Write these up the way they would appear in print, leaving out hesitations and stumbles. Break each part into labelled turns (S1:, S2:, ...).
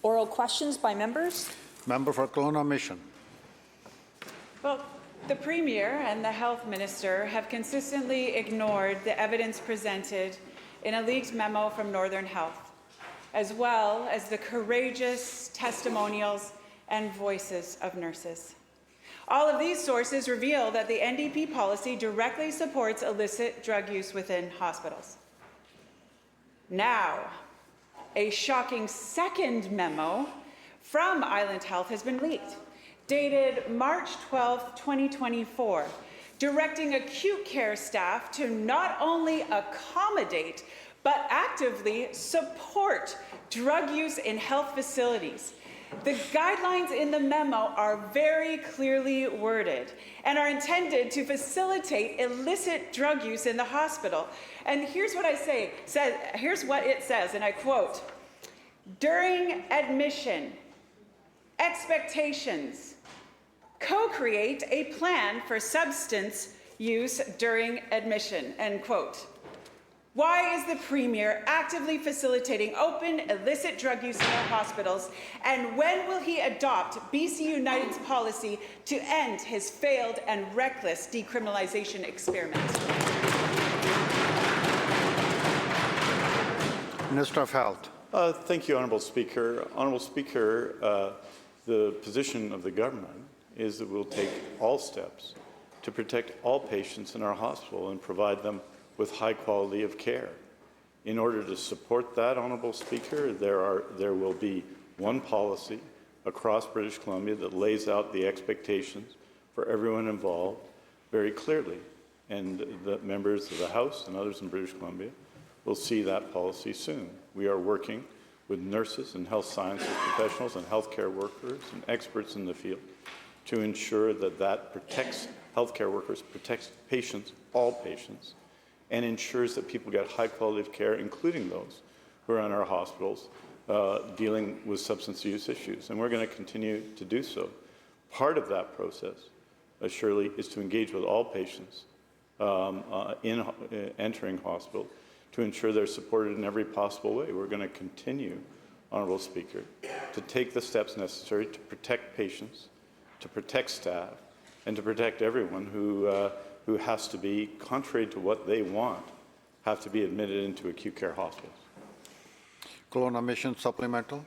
S1: Oral questions by members.
S2: Member for Kelowna Mission.
S3: Well, the Premier and the Health Minister have consistently ignored the evidence presented in a leaked memo from Northern Health, as well as the courageous testimonials and voices of nurses. All of these sources reveal that the NDP policy directly supports illicit drug use within hospitals. Now, a shocking second memo from Island Health has been leaked, dated March 12, 2024, directing acute care staff to not only accommodate but actively support drug use in health facilities. The guidelines in the memo are very clearly worded and are intended to facilitate illicit drug use in the hospital. And here's what here's what it says, and I quote, "During admission, expectations, co-create a plan for substance use during admission," end quote. Why is the Premier actively facilitating open, illicit drug use in our hospitals? And when will he adopt BC United's policy to end his failed and reckless decriminalization experiment?
S2: Minister of Health.
S4: Thank you, Honourable Speaker. Honourable Speaker, the position of the government is that we'll take all steps to protect all patients in our hospital and provide them with high quality of care. In order to support that, Honourable Speaker, there will be one policy across British Columbia that lays out the expectations for everyone involved very clearly. And the members of the House and others in British Columbia will see that policy soon. We are working with nurses and health sciences professionals and healthcare workers and experts in the field to ensure that that protects healthcare workers, protects patients, all patients, and ensures that people get high quality of care, including those who are in our hospitals dealing with substance use issues. And we're going to continue to do so. Part of that process, surely, is to engage with all patients entering hospital to ensure they're supported in every possible way. We're going to continue, Honourable Speaker, to take the steps necessary to protect patients, to protect staff, and to protect everyone who has to be, contrary to what they want, have to be admitted into acute care hospitals.
S2: Kelowna Mission supplemental.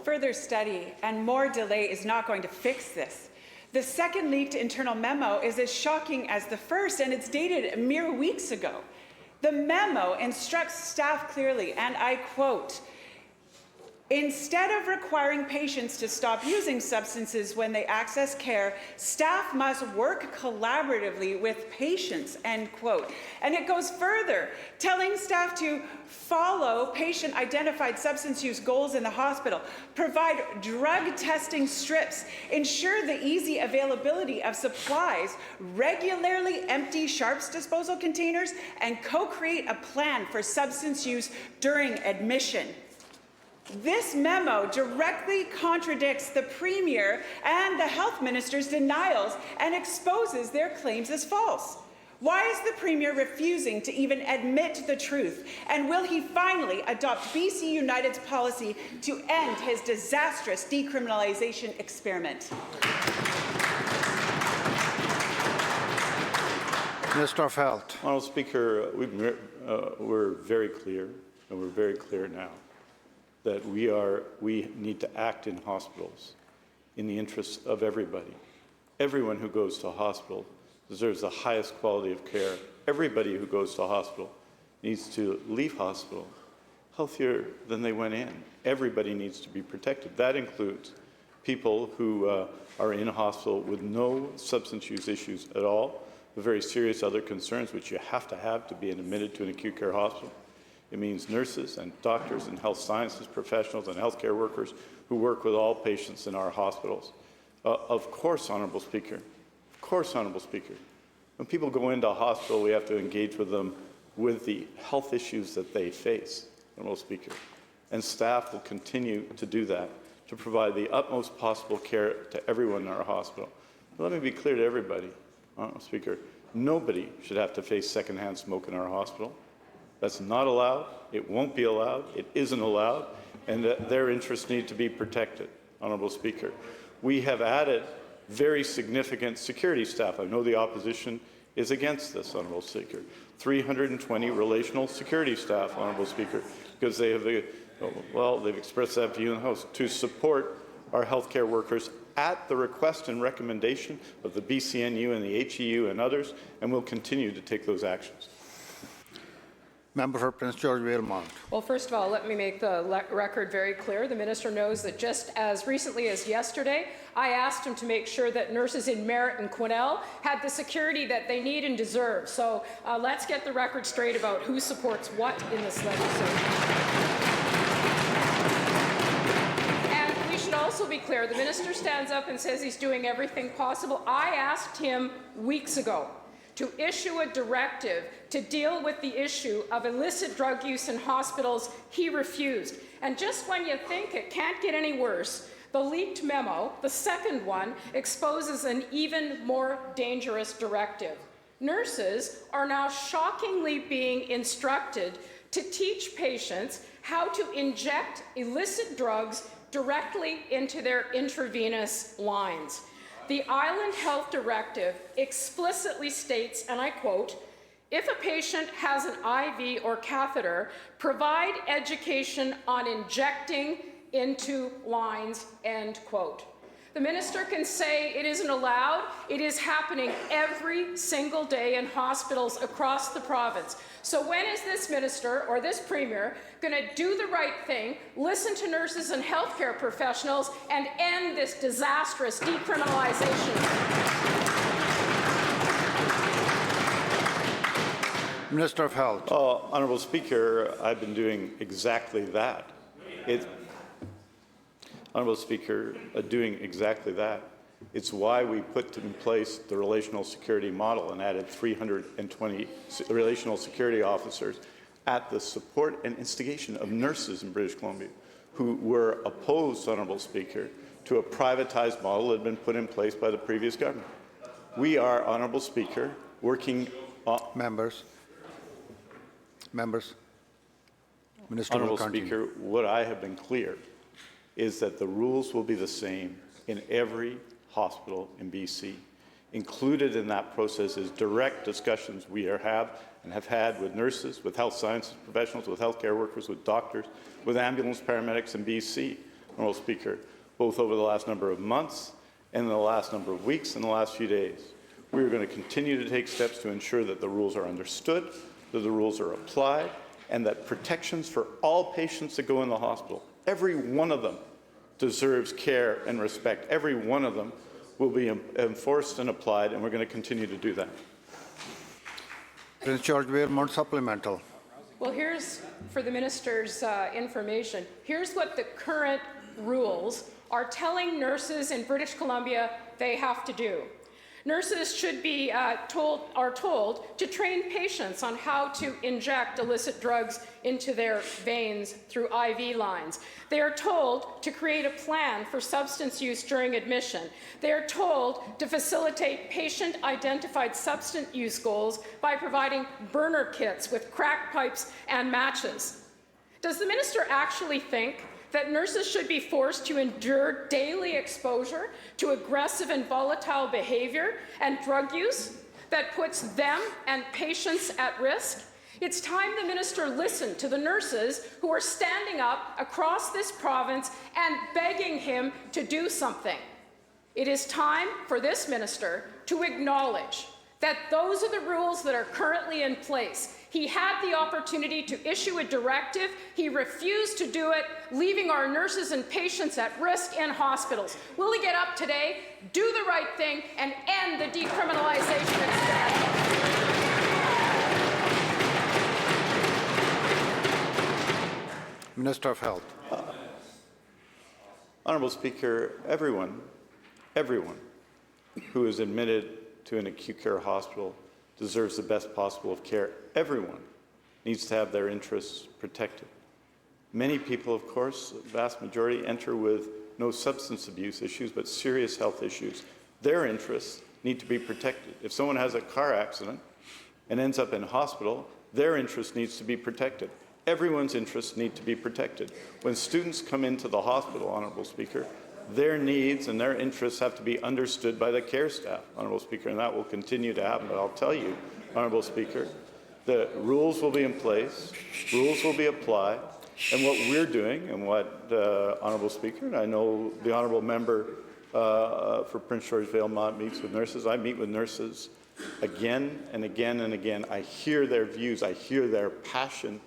S3: Further study and more delay is not going to fix this. The second leaked internal memo is as shocking as the first, and it's dated mere weeks ago. The memo instructs staff clearly, and I quote, "Instead of requiring patients to stop using substances when they access care, staff must work collaboratively with patients," end quote. And it goes further, telling staff to follow patient-identified substance use goals in the hospital, provide drug testing strips, ensure the easy availability of supplies, regularly empty sharps disposal containers, and co-create a plan for substance use during admission. This memo directly contradicts the Premier and the Health Minister's denials and exposes their claims as false. Why is the Premier refusing to even admit the truth? And will he finally adopt BC United's policy to end his disastrous decriminalization experiment?
S2: Minister of Health.
S4: Honourable Speaker, we're very clear, and we're very clear now, that we need to act in hospitals in the interests of everybody. Everyone who goes to a hospital deserves the highest quality of care. Everybody who goes to a hospital needs to leave hospital healthier than they went in. Everybody needs to be protected. That includes people who are in a hospital with no substance use issues at all, with very serious other concerns which you have to be admitted to an acute care hospital. It means nurses and doctors and health sciences professionals and healthcare workers who work with all patients in our hospitals. Of course, Honourable Speaker, when people go into a hospital, we have to engage with them with the health issues that they face, Honourable Speaker. And staff will continue to do that, to provide the utmost possible care to everyone in our hospital. But let me be clear to everybody, Honourable Speaker, nobody should have to face secondhand smoke in our hospital. That's not allowed. It won't be allowed. It isn't allowed. and that their interests need to be protected, Honourable Speaker. We have added very significant security staff. I know the opposition is against this, Honourable Speaker. 320 relational security staff, Honourable Speaker, because they have, they've expressed that view in the House, to support our healthcare workers at the request and recommendation of the BCNU and the HEU and others, and we'll continue to take those actions.
S2: Member for Prince George Valemount.
S5: Well, first of all, let me make the record very clear. The minister knows that just as recently as yesterday, I asked him to make sure that nurses in Merritt and Quesnel had the security that they need and deserve. So let's get the record straight about who supports what in this legislation. And we should also be clear. The minister stands up and says he's doing everything possible. I asked him weeks ago to issue a directive to deal with the issue of illicit drug use in hospitals. He refused. And just when you think it can't get any worse, the leaked memo, the second one, exposes an even more dangerous directive. Nurses are now shockingly being instructed to teach patients how to inject illicit drugs directly into their intravenous lines. The Island Health Directive explicitly states, and I quote, "If a patient has an IV or catheter, provide education on injecting into lines," end quote. The minister can say it isn't allowed. It is happening every single day in hospitals across the province. So when is this minister or this premier going to do the right thing, listen to nurses and healthcare professionals, and end this disastrous decriminalization?
S2: Minister of Health.
S4: Honourable Speaker, I've been doing exactly that. Honourable Speaker, doing exactly that. It's why we put in place the relational security model and added 320 relational security officers at the support and instigation of nurses in British Columbia who were opposed, Honourable Speaker, to a privatized model that had been put in place by the previous government. We are, Honourable Speaker, working on...
S2: Members. Minister
S4: Honourable
S2: will continue.
S4: Speaker, what I have been clear is that the rules will be the same in every hospital in BC. Included in that process is direct discussions we have had with nurses, with health sciences professionals, with healthcare workers, with doctors, with ambulance paramedics in BC, Honourable Speaker, both over the last number of months and in the last number of weeks and the last few days. We are going to continue to take steps to ensure that the rules are understood, that the rules are applied, and that protections for all patients that go in the hospital, every one of them, deserves care and respect. Every one of them will be enforced and applied, and we're going to continue to do that.
S2: Prince George Valemount supplemental.
S5: Well, here's, for the minister's information, here's what the current rules are telling nurses in British Columbia they have to do. Nurses should be told to train patients on how to inject illicit drugs into their veins through IV lines. They are told to create a plan for substance use during admission. They are told to facilitate patient-identified substance use goals by providing burner kits with crack pipes and matches. Does the minister actually think that nurses should be forced to endure daily exposure to aggressive and volatile behavior and drug use that puts them and patients at risk? It's time the minister listened to the nurses who are standing up across this province and begging him to do something. It is time for this minister to acknowledge that those are the rules that are currently in place. He had the opportunity to issue a directive. He refused to do it, leaving our nurses and patients at risk in hospitals. Will he get up today, do the right thing, and end the decriminalization experiment?
S2: Minister of Health.
S4: Honourable Speaker, everyone who is admitted to an acute care hospital deserves the best possible of care. Everyone needs to have their interests protected. Many people, of course, the vast majority, enter with no substance abuse issues, but serious health issues. Their interests need to be protected. If someone has a car accident and ends up in hospital, their interest needs to be protected. Everyone's interests need to be protected. When students come into the hospital, Honourable Speaker, their needs and their interests have to be understood by the care staff, Honourable Speaker, and that will continue to happen. But I'll tell you, Honourable Speaker, the rules will be in place, rules will be applied, and what we're doing and what, Honourable Speaker, and I know the Honourable Member for Prince George Valemount meets with nurses. I meet with nurses again and again and again. I hear their views. I hear their passion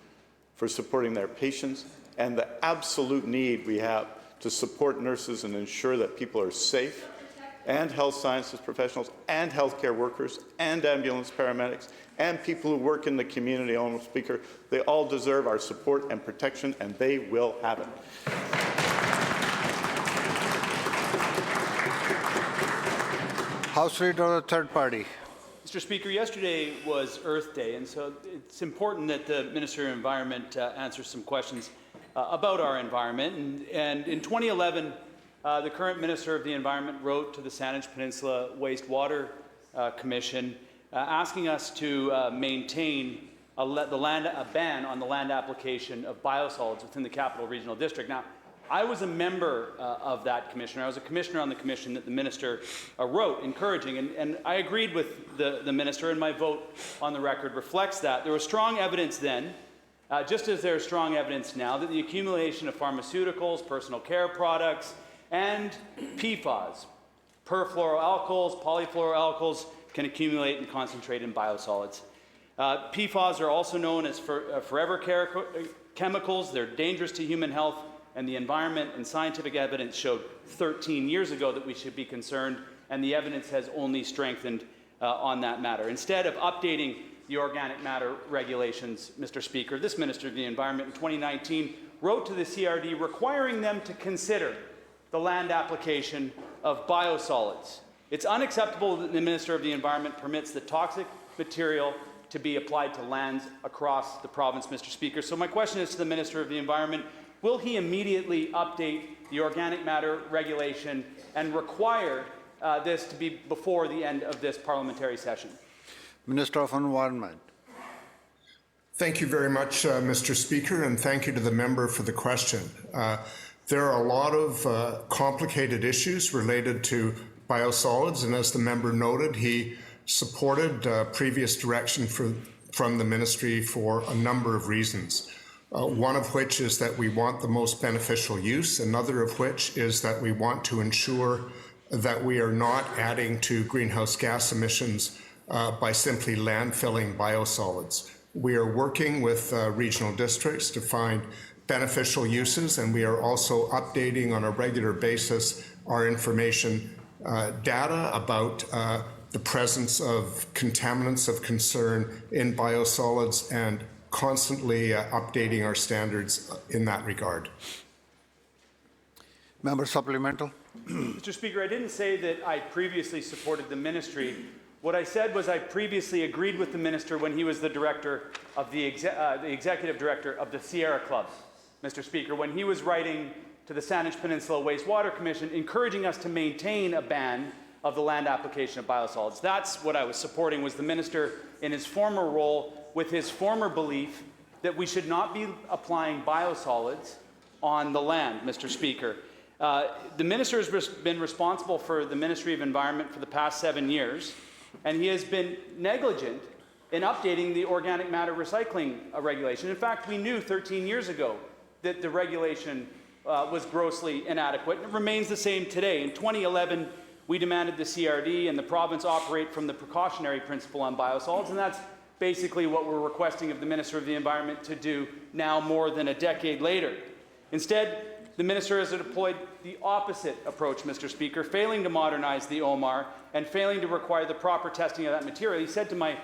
S4: for supporting their patients and the absolute need we have to support nurses and ensure that people are safe, and health sciences professionals and healthcare workers and ambulance paramedics and people who work in the community, Honourable Speaker. They all deserve our support and protection, and they will have it.
S2: House Leader of the Third Party.
S6: Mr. Speaker, yesterday was Earth Day, and so it's important that the Minister of Environment answers some questions about our environment. And in 2011, the current Minister of the Environment wrote to the Saanich Peninsula Wastewater Commission asking us to maintain a ban on the land application of biosolids within the Capital Regional District. Now, I was a member of that commission. I was a commissioner on the commission that the minister wrote, encouraging, and I agreed with the minister, and my vote on the record reflects that. There was strong evidence then, just as there is strong evidence now, that the accumulation of pharmaceuticals, personal care products, and PFAS, perfluoroalkyls, polyfluoroalkyls, can accumulate and concentrate in biosolids. PFAS are also known as forever care chemicals. They're dangerous to human health, and the environment and scientific evidence showed 13 years ago that we should be concerned, and the evidence has only strengthened on that matter. Instead of updating the organic matter regulations, Mr. Speaker, this Minister of the Environment in 2019 wrote to the CRD requiring them to consider the land application of biosolids. It's unacceptable that the Minister of the Environment permits the toxic material to be applied to lands across the province, Mr. Speaker. So my question is to the Minister of the Environment: will he immediately update the organic matter regulation and require this to be before the end of this parliamentary session?
S2: Minister of Environment.
S7: Thank you very much, Mr. Speaker, and thank you to the member for the question. There are a lot of complicated issues related to biosolids, and as the member noted, he supported previous direction from the ministry for a number of reasons. One of which is that we want the most beneficial use, another of which is that we want to ensure that we are not adding to greenhouse gas emissions by simply landfilling biosolids. We are working with regional districts to find beneficial uses, and we are also updating on a regular basis our information data about the presence of contaminants of concern in biosolids, and constantly updating our standards in that regard.
S2: Member supplemental.
S6: Mr. Speaker, I didn't say that I previously supported the ministry. What I said was I previously agreed with the minister when he was the director of the executive director of the Sierra Club, Mr. Speaker, when he was writing to the Saanich Peninsula Wastewater Commission, encouraging us to maintain a ban of the land application of biosolids. That's what I was supporting, was the minister in his former role with his former belief that we should not be applying biosolids on the land, Mr. Speaker. The minister has been responsible for the Ministry of Environment for the past 7 years, and he has been negligent in updating the organic matter recycling regulation. In fact, we knew 13 years ago that the regulation was grossly inadequate, and it remains the same today. In 2011, we demanded the CRD and the province operate from the precautionary principle on biosolids, and that's basically what we're requesting of the Minister of the Environment to do now, more than a decade later. Instead, the minister has deployed the opposite approach, Mr. Speaker, failing to modernize the OMAR and failing to require the proper testing of that material. He said to my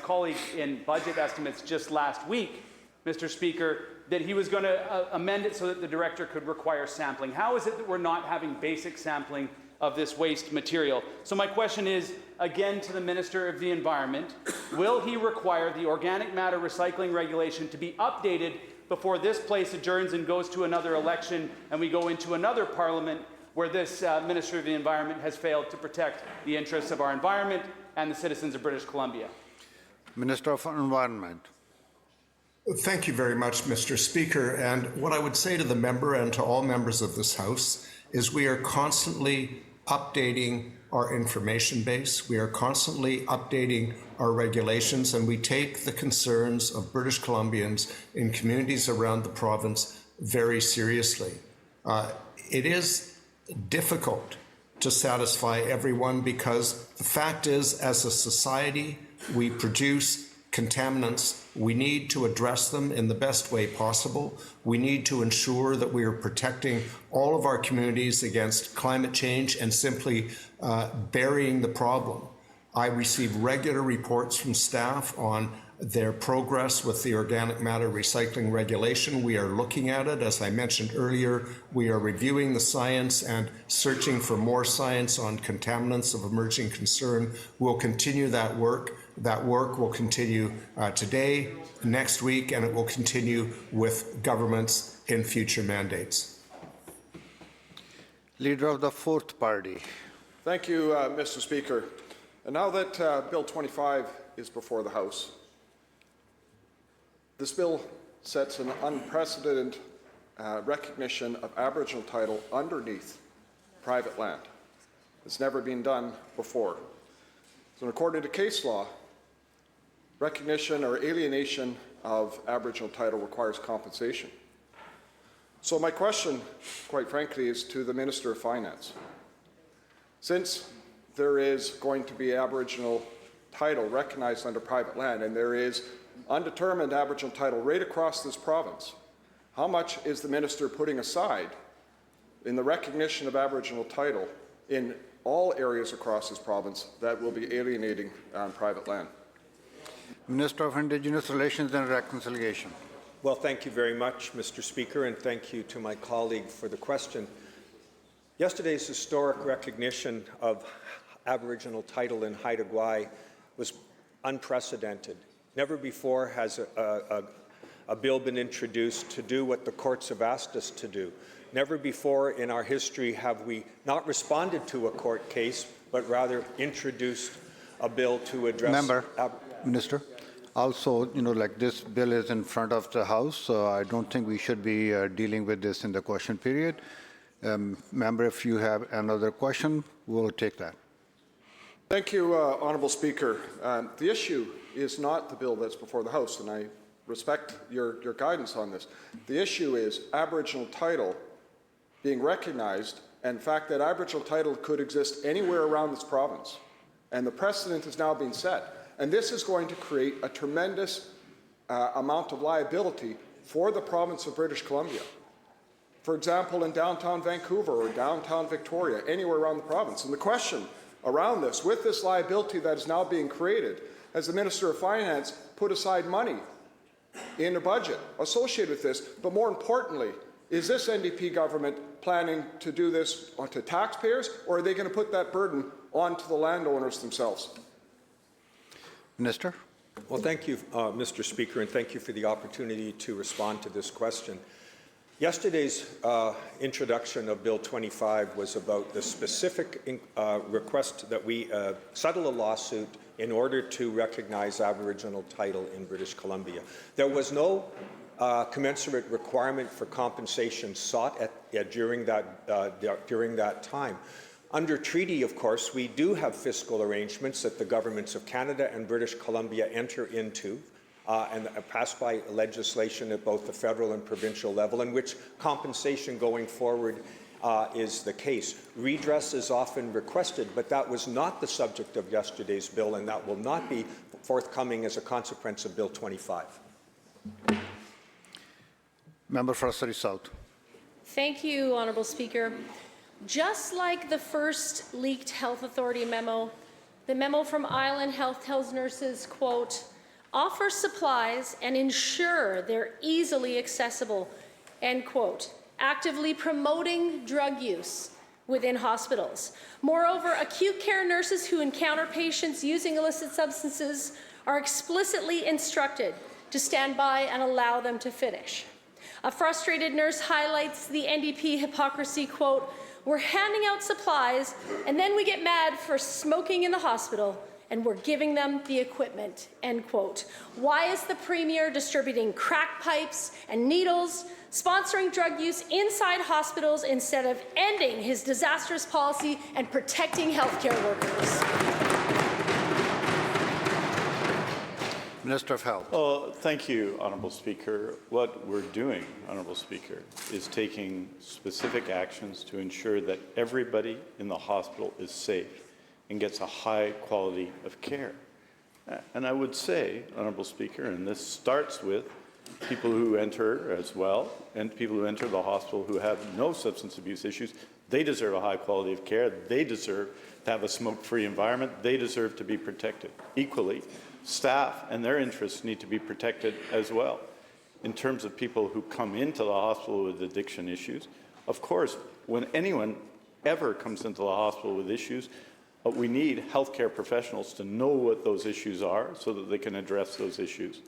S6: colleague in budget estimates just last week, Mr. Speaker, that he was going to amend it so that the director could require sampling. How is it that we're not having basic sampling of this waste material? So my question is, again, to the Minister of the Environment: will he require the organic matter recycling regulation to be updated before this place adjourns and goes to another election and we go into another parliament where this Minister of the Environment has failed to protect the interests of our environment and the citizens of British Columbia?
S2: Minister of Environment.
S7: Thank you very much, Mr. Speaker. And what I would say to the member and to all members of this House is we are constantly updating our information base. We are constantly updating our regulations, and we take the concerns of British Columbians in communities around the province very seriously. It is difficult to satisfy everyone because the fact is, as a society, we produce contaminants. We need to address them in the best way possible. We need to ensure that we are protecting all of our communities against climate change and simply burying the problem. I receive regular reports from staff on their progress with the organic matter recycling regulation. We are looking at it. As I mentioned earlier, we are reviewing the science and searching for more science on contaminants of emerging concern. We'll continue that work. That work will continue today, next week, and it will continue with governments in future mandates.
S2: Leader of the Fourth Party.
S8: Thank you, Mr. Speaker. And now that Bill 25 is before the House, this bill sets an unprecedented recognition of Aboriginal title underneath private land. It's never been done before. So according to case law, recognition or alienation of Aboriginal title requires compensation. So my question, quite frankly, is to the Minister of Finance. Since there is going to be Aboriginal title recognized under private land, and there is undetermined Aboriginal title right across this province, how much is the Minister putting aside in the recognition of Aboriginal title in all areas across this province that will be alienating on private land?
S2: Minister of Indigenous Relations and Reconciliation.
S9: Well, thank you very much, Mr. Speaker, and thank you to my colleague for the question. Yesterday's historic recognition of Aboriginal title in Haida Gwaii was unprecedented. Never before has a bill been introduced to do what the courts have asked us to do. Never before in our history have we not responded to a court case, but rather introduced a bill to address...
S2: Minister, also, like this bill is in front of the House, so I don't think we should be dealing with this in the question period. Member, if you have another question, we'll take that.
S8: Thank you, Honourable Speaker. The issue is not the bill that's before the House, and I respect your guidance on this. The issue is Aboriginal title being recognized, and the fact that Aboriginal title could exist anywhere around this province. And the precedent is now being set. And this is going to create a tremendous amount of liability for the province of British Columbia. For example, in downtown Vancouver or downtown Victoria, anywhere around the province. And the question around this, with this liability that is now being created, has the Minister of Finance put aside money in the budget associated with this? But more importantly, is this NDP government planning to do this onto taxpayers, or are they going to put that burden onto the landowners themselves?
S2: Minister.
S9: Well, thank you, Mr. Speaker, and thank you for the opportunity to respond to this question. Yesterday's introduction of Bill 25 was about the specific request that we settle a lawsuit in order to recognize Aboriginal title in British Columbia. There was no commensurate requirement for compensation sought during that time. Under treaty, of course, we do have fiscal arrangements that the governments of Canada and British Columbia enter into and passed by legislation at both the federal and provincial level, in which compensation going forward is the case. Redress is often requested, but that was not the subject of yesterday's bill, and that will not be forthcoming as a consequence of Bill 25.
S2: Member for Surrey South.
S10: Thank you, Honourable Speaker. Just like the first leaked Health Authority memo, the memo from Island Health tells nurses, quote, offer supplies and ensure they're easily accessible, end quote, actively promoting drug use within hospitals. Moreover, acute care nurses who encounter patients using illicit substances are explicitly instructed to stand by and allow them to finish. A frustrated nurse highlights the NDP hypocrisy, quote, we're handing out supplies and then we get mad for smoking in the hospital and we're giving them the equipment, end quote. Why is the Premier distributing crack pipes and needles, sponsoring drug use inside hospitals instead of ending his disastrous policy and protecting healthcare workers?
S2: Minister of Health.
S4: Well, thank you, Honourable Speaker. What we're doing, Honourable Speaker, is taking specific actions to ensure that everybody in the hospital is safe and gets a high quality of care. And I would say, Honourable Speaker, and this starts with people who enter as well, and people who enter the hospital who have no substance abuse issues, they deserve a high quality of care. They deserve to have a smoke-free environment. They deserve to be protected. Equally, staff and their interests need to be protected as well. In terms of people who come into the hospital with addiction issues, of course, when anyone ever comes into the hospital with issues, we need healthcare professionals to know what those issues are so that they can address those issues.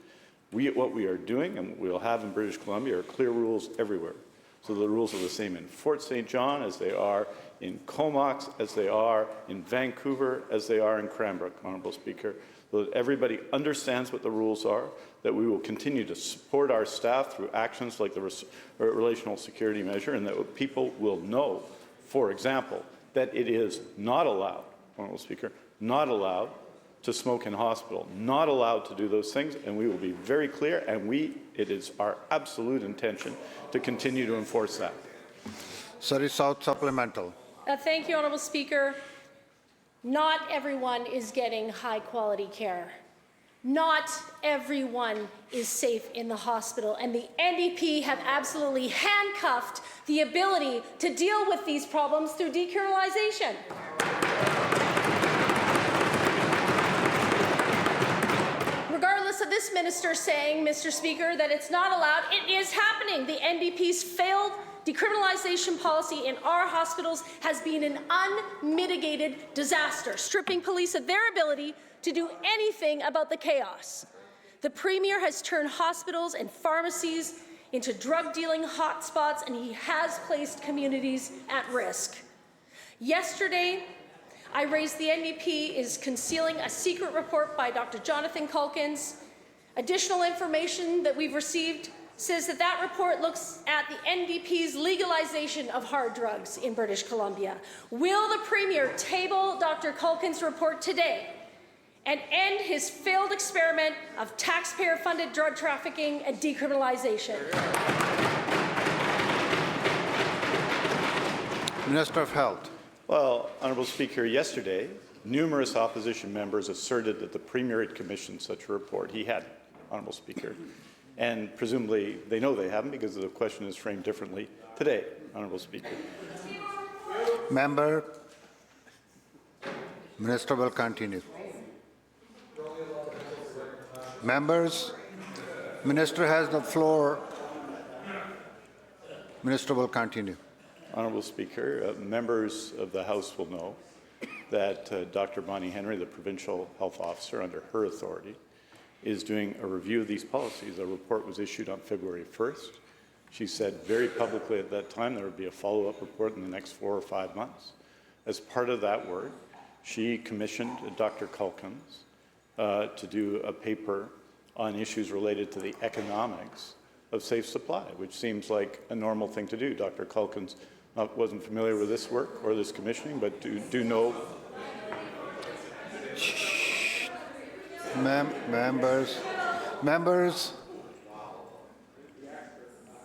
S4: What we are doing, and we'll have in British Columbia, are clear rules everywhere. So the rules are the same in Fort St. John as they are in Comox, as they are in Vancouver, as they are in Cranbrook, Honourable Speaker, so that everybody understands what the rules are, that we will continue to support our staff through actions like the relational security measure, and that people will know, for example, that it is not allowed, Honourable Speaker, not allowed to smoke in hospital, not allowed to do those things, and we will be very clear, and it is our absolute intention to continue to enforce that.
S2: Surrey South Supplemental.
S10: Thank you, Honourable Speaker. Not everyone is getting high-quality care. Not everyone is safe in the hospital, and the NDP have absolutely handcuffed the ability to deal with these problems through decriminalization. Regardless of this minister saying, Mr. Speaker, that it's not allowed, it is happening. The NDP's failed decriminalization policy in our hospitals has been an unmitigated disaster, stripping police of their ability to do anything about the chaos. The Premier has turned hospitals and pharmacies into drug dealing hotspots, and he has placed communities at risk. Yesterday, I raised the NDP is concealing a secret report by Dr. Jonathan Culkins. Additional information that we've received says that that report looks at the NDP's legalization of hard drugs in British Columbia. Will the Premier table Dr. Culkins' report today and end his failed experiment of taxpayer-funded drug trafficking and decriminalization?
S2: Minister of Health.
S4: Well, Honourable Speaker, yesterday, numerous opposition members asserted that the Premier had commissioned such a report. He hadn't, Honourable Speaker. And presumably they know they haven't because the question is framed differently today, Honourable Speaker.
S2: Member. Minister will continue. Members, Minister has the floor. Minister will continue.
S4: Honourable Speaker, members of the House will know that Dr. Bonnie Henry, the Provincial Health Officer under her authority, is doing a review of these policies. A report was issued on February 1st. She said very publicly at that time there would be a follow-up report in the next 4 or 5 months. As part of that work, she commissioned Dr. Culkins to do a paper on issues related to the economics of safe supply, which seems like a normal thing to do. Dr. Culkins wasn't familiar with this work or this commissioning, but do know.
S2: Members.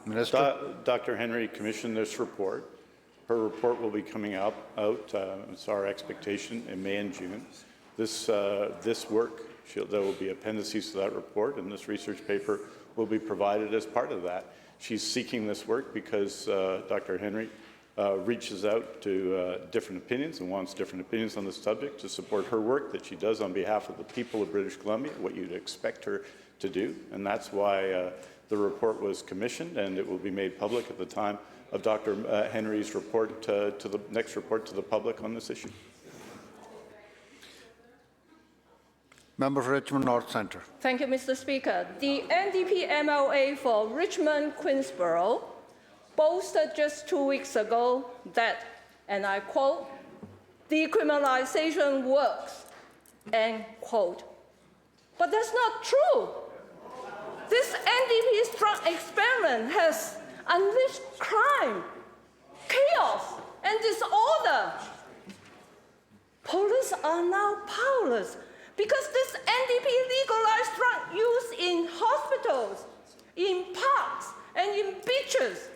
S2: Minister.
S4: Dr. Henry commissioned this report. Her report will be coming out. It's our expectation in May and June. This work, there will be appendices to that report, and this research paper will be provided as part of that. She's seeking this work because Dr. Henry reaches out to different opinions and wants different opinions on the subject to support her work that she does on behalf of the people of British Columbia, what you'd expect her to do. And that's why the report was commissioned, and it will be made public at the time of Dr. Henry's report to the next report to the public on this issue.
S2: Member for Richmond North Centre.
S11: Thank you, Mr. Speaker. The NDP MLA for Richmond Queensborough boasted just 2 weeks ago that, and I quote, decriminalization works. end quote. But that's not true. This NDP drug experiment has unleashed crime, chaos, and disorder. Police are now powerless because this NDP legalized drug use in hospitals, in parks, and in beaches.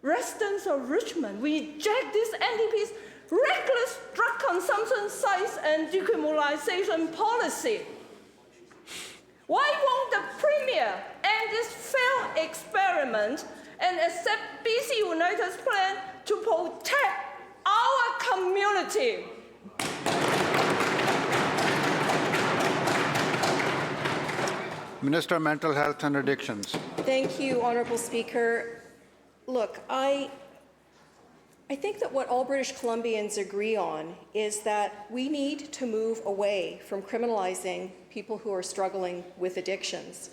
S11: Residents of Richmond reject this NDP's reckless drug consumption size and decriminalization policy. Why won't the Premier end this failed experiment and accept BC United's plan to protect our community?
S2: Minister of Mental Health and Addictions.
S1: Thank you, Honourable Speaker. Look, I think that what all British Columbians agree on is that we need to move away from criminalizing people who are struggling with addictions.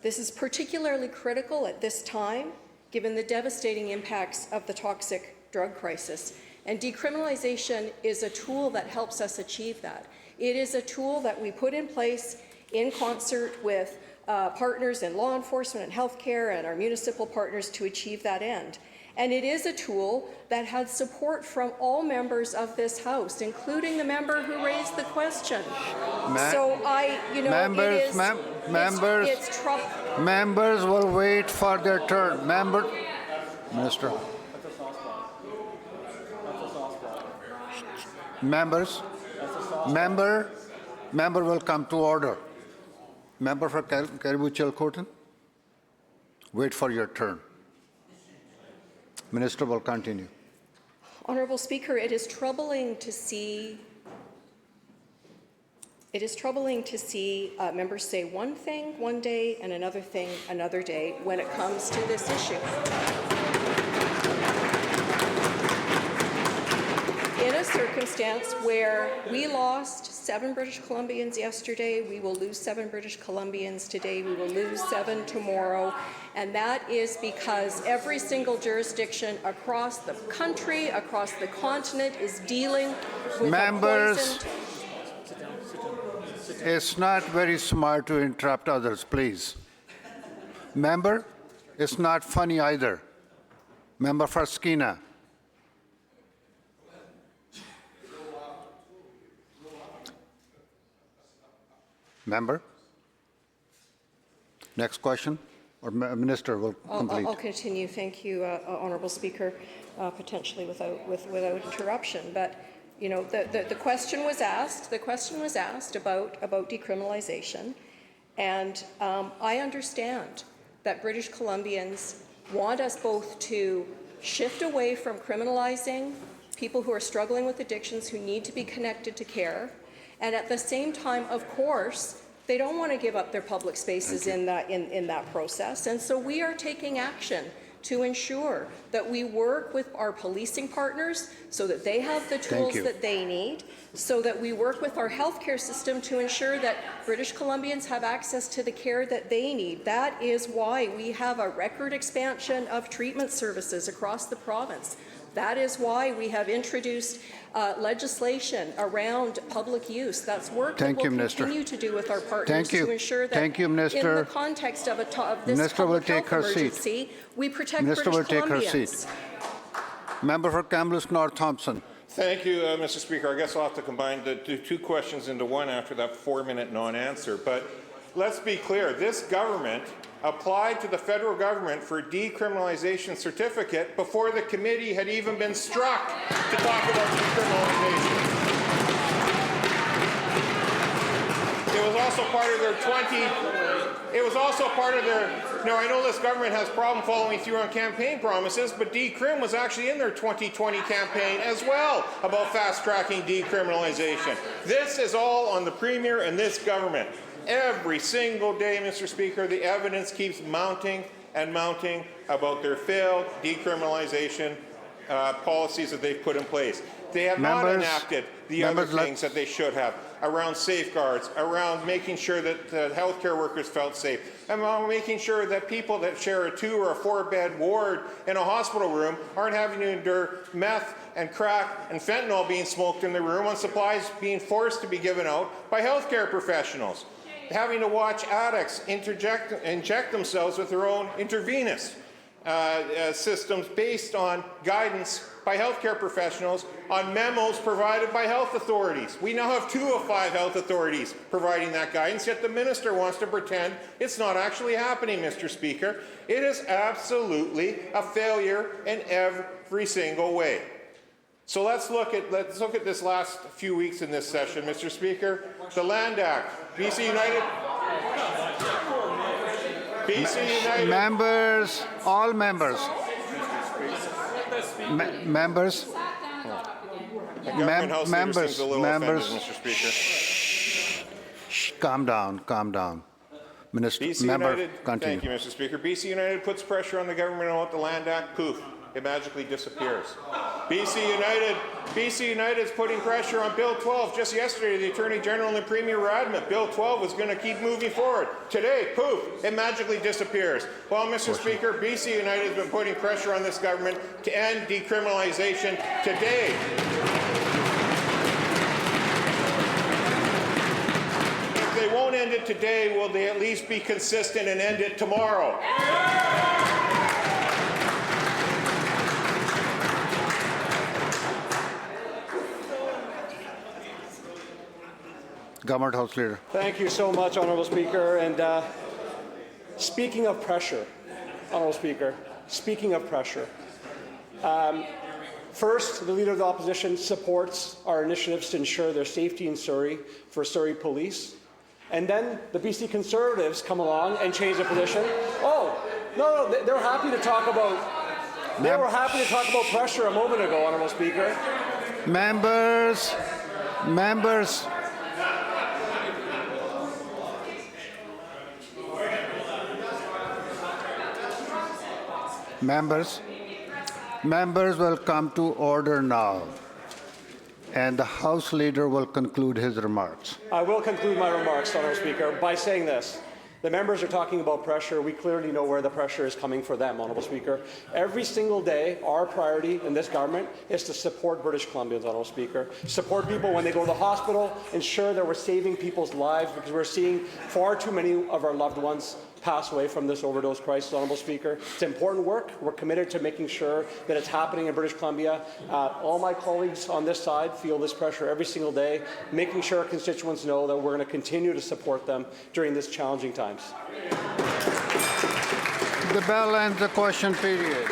S1: This is particularly critical at this time, given the devastating impacts of the toxic drug crisis. And decriminalization is a tool that helps us achieve that. It is a tool that we put in place in concert with partners in law enforcement and healthcare and our municipal partners to achieve that end. And it is a tool that had support from all members of this House, including the member who raised the question.
S2: Members will wait for their turn. Minister. Member will come to order. Member for Caribou-Chilcotin, wait for your turn. Minister will continue.
S1: Honourable Speaker, it is troubling to see members say one thing one day and another thing another day when it comes to this issue. In a circumstance where we lost 7 British Columbians yesterday, we will lose 7 British Columbians today, we will lose 7 tomorrow, and that is because every single jurisdiction across the country, across the continent, is dealing with
S2: Members, it's not very smart to interrupt others, please. Member, it's not funny either. Member for Skeena. Member? Next question, or Minister will complete.
S1: I'll continue. Thank you, Honourable Speaker, potentially without interruption. But you know, the question was asked. The question was asked about decriminalization, and I understand that British Columbians want us both to shift away from criminalizing people who are struggling with addictions who need to be connected to care. And at the same time, of course, they don't want to give up their public spaces in that process. And so we are taking action to ensure that we work with our policing partners so that they have the tools that they need, so that we work with our healthcare system to ensure that British Columbians have access to the care that they need. That is why we have a record expansion of treatment services across the province. That is why we have introduced legislation around public use. That's work that we'll continue to do with our partners to ensure that in the context of this public health emergency, we protect British Columbians.
S2: Member for Kamloops North Thompson.
S9: Thank you, Mr. Speaker. I guess I'll have to combine the two questions into one after that 4-minute non-answer. But let's be clear. This government applied to the federal government for a decriminalization certificate before the committee had even been struck to talk about decriminalization. It was also part of their now I know this government has a problem following through on campaign promises, but decrim was actually in their 2020 campaign as well about fast-tracking decriminalization. This is all on the Premier and this government. Every single day, Mr. Speaker, the evidence keeps mounting and mounting about their failed decriminalization policies that they've put in place. They have not enacted the other things that they should have.
S12: around safeguards, around making sure that healthcare workers felt safe, and making sure that people that share a 2 or a 4-bed ward in a hospital room aren't having to endure meth and crack and fentanyl being smoked in the room on supplies being forced to be given out by healthcare professionals, having to watch addicts inject themselves with their own intravenous systems based on guidance by healthcare professionals on memos provided by health authorities. We now have 2 of 5 health authorities providing that guidance, yet the minister wants to pretend it's not actually happening, Mr. Speaker. It is absolutely a failure in every single way. So let's look at this last few weeks in this session, Mr. Speaker. The Land Act, BC United.
S2: Members, all members. Members.
S12: Government House leader seems a little offended, Mr. Speaker.
S2: Shh, calm down, calm down. Minister,
S12: BC
S2: member,
S12: United,
S2: continue.
S12: thank you, Mr. Speaker. BC United puts pressure on the government about the Land Act. Poof, it magically disappears. BC United is putting pressure on Bill 12. Just yesterday, the Attorney General and the Premier were adamant Bill 12 was going to keep moving forward. Today, poof, it magically disappears. Well, Mr. Speaker, BC United has been putting pressure on this government to end decriminalization today. If they won't end it today, will they at least be consistent and end it tomorrow?
S2: Government House Leader.
S13: Thank you so much, Honourable Speaker. And speaking of pressure, Honourable Speaker, speaking of pressure, first, the Leader of the Opposition supports our initiatives to ensure their safety in Surrey for Surrey Police. And then the BC Conservatives come along and change their position. Oh, no, they're happy to talk about. They were happy to talk about pressure a moment ago, Honourable Speaker.
S2: Members. Members will come to order now, and the House Leader will conclude his remarks.
S13: I will conclude my remarks, Honourable Speaker, by saying this. The members are talking about pressure. We clearly know where the pressure is coming for them, Honourable Speaker. Every single day, our priority in this government is to support British Columbians, Honourable Speaker. Support people when they go to the hospital, ensure that we're saving people's lives, because we're seeing far too many of our loved ones pass away from this overdose crisis, Honourable Speaker. It's important work. We're committed to making sure that it's happening in British Columbia. All my colleagues on this side feel this pressure every single day, making sure our constituents know that we're going to continue to support them during this challenging times.
S2: The bell ends the question period.